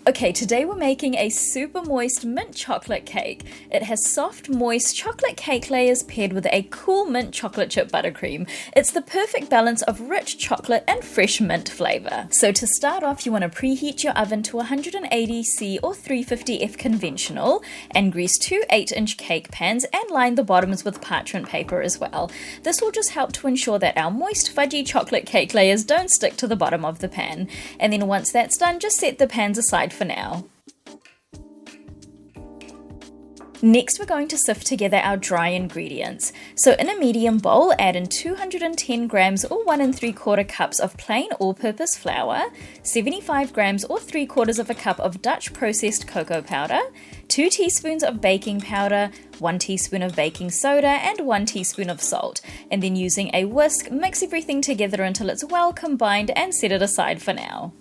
Okay, today we're making a super moist mint chocolate cake. It has soft, moist chocolate cake layers paired with a cool mint chocolate chip buttercream. It's the perfect balance of rich chocolate and fresh mint flavor. So to start off, you want to preheat your oven to 180°C or 350°F conventional and grease two 8-inch cake pans and line the bottoms with parchment paper as well. This will just help to ensure that our moist fudgy chocolate cake layers don't stick to the bottom of the pan. And then once that's done, just set the pans aside for now. Next, we're going to sift together our dry ingredients. So in a medium bowl, add in 210 grams or 1 3/4 cups of plain all-purpose flour, 75 grams or 3/4 of a cup of Dutch processed cocoa powder, 2 teaspoons of baking powder, 1 teaspoon of baking soda, and 1 teaspoon of salt. And then using a whisk, mix everything together until it's well combined and set it aside for now.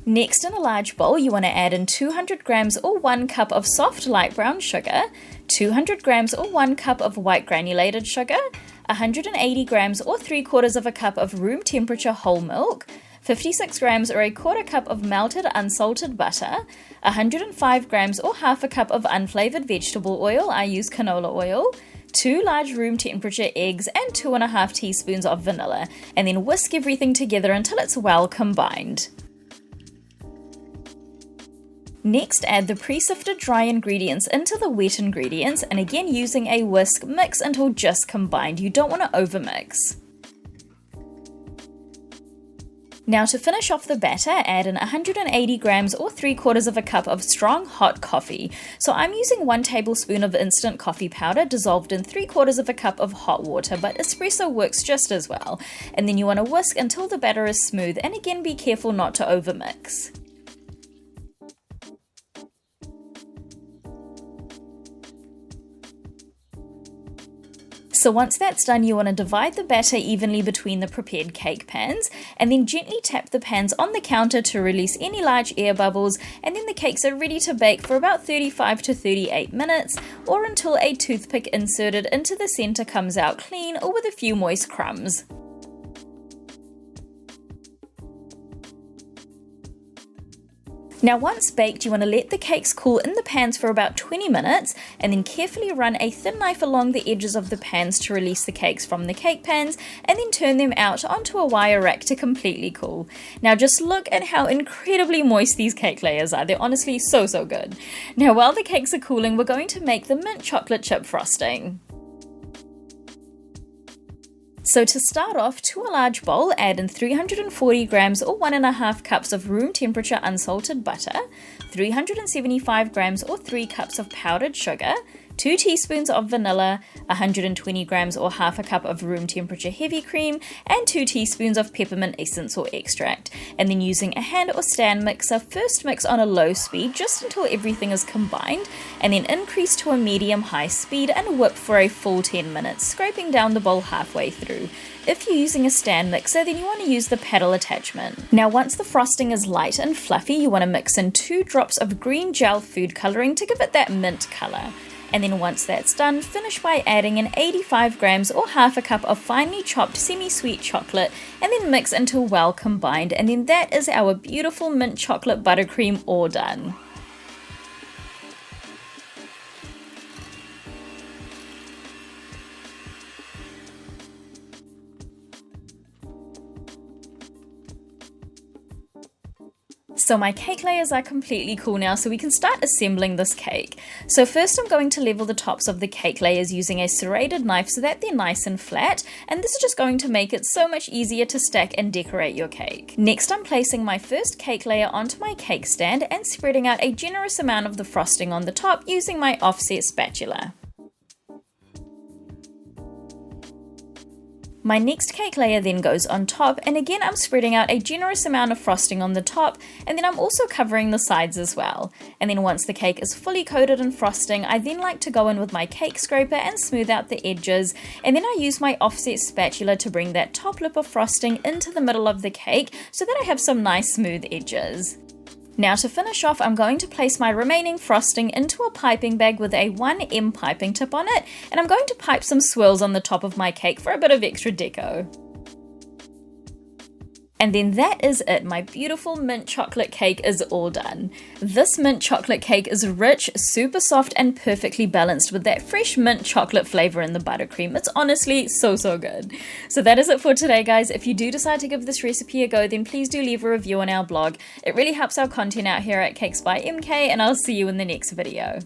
Next, in a large bowl, you want to add in 200 grams or 1 cup of soft light brown sugar, 200 grams or 1 cup of white granulated sugar, 180 grams or 3/4 of a cup of room temperature whole milk, 56 grams or a 1/4 cup of melted unsalted butter, 105 grams or half a cup of unflavored vegetable oil, I use canola oil, 2 large room temperature eggs, and 2.5 teaspoons of vanilla, and then whisk everything together until it's well combined. Next, add the pre-sifted dry ingredients into the wet ingredients, and again using a whisk, mix until just combined. You don't want to overmix. Now to finish off the batter, add in 180 grams or 3/4 of a cup of strong hot coffee. So I'm using 1 tablespoon of instant coffee powder dissolved in 3/4 of a cup of hot water, but espresso works just as well. And then you want to whisk until the batter is smooth, and again be careful not to overmix. So once that's done, you want to divide the batter evenly between the prepared cake pans, and then gently tap the pans on the counter to release any large air bubbles, and then the cakes are ready to bake for about 35 to 38 minutes, or until a toothpick inserted into the center comes out clean or with a few moist crumbs. Now once baked, you want to let the cakes cool in the pans for about 20 minutes and then carefully run a thin knife along the edges of the pans to release the cakes from the cake pans, and then turn them out onto a wire rack to completely cool. Now just look at how incredibly moist these cake layers are. They're honestly so good. Now while the cakes are cooling, we're going to make the mint chocolate chip frosting. So to start off, to a large bowl, add in 340 grams or 1.5 cups of room temperature unsalted butter, 375 grams or 3 cups of powdered sugar, 2 teaspoons of vanilla, 120 grams or half a cup of room temperature heavy cream, and 2 teaspoons of peppermint essence or extract. And then using a hand or stand mixer, first mix on a low speed just until everything is combined, and then increase to a medium-high speed and whip for a full 10 minutes, scraping down the bowl halfway through. If you're using a stand mixer, then you want to use the paddle attachment. Now once the frosting is light and fluffy, you want to mix in 2 drops of green gel food coloring to give it that mint color. And then once that's done, finish by adding in 85 grams or half a cup of finely chopped semi-sweet chocolate, and then mix until well combined, and then that is our beautiful mint chocolate buttercream all done. So my cake layers are completely cool now, so we can start assembling this cake. So first I'm going to level the tops of the cake layers using a serrated knife so that they're nice and flat, and this is just going to make it so much easier to stack and decorate your cake. Next I'm placing my first cake layer onto my cake stand and spreading out a generous amount of the frosting on the top using my offset spatula. My next cake layer then goes on top, and again I'm spreading out a generous amount of frosting on the top, and then I'm also covering the sides as well. And then once the cake is fully coated in frosting, I then like to go in with my cake scraper and smooth out the edges, and then I use my offset spatula to bring that top lip of frosting into the middle of the cake so that I have some nice smooth edges. Now to finish off, I'm going to place my remaining frosting into a piping bag with a 1M piping tip on it, and I'm going to pipe some swirls on the top of my cake for a bit of extra deco. And then that is it. My beautiful mint chocolate cake is all done. This mint chocolate cake is rich, super soft, and perfectly balanced with that fresh mint chocolate flavor in the buttercream. It's honestly so good. So that is it for today, guys. If you do decide to give this recipe a go, then please do leave a review on our blog. It really helps our content out here at Cakes by MK, and I'll see you in the next video.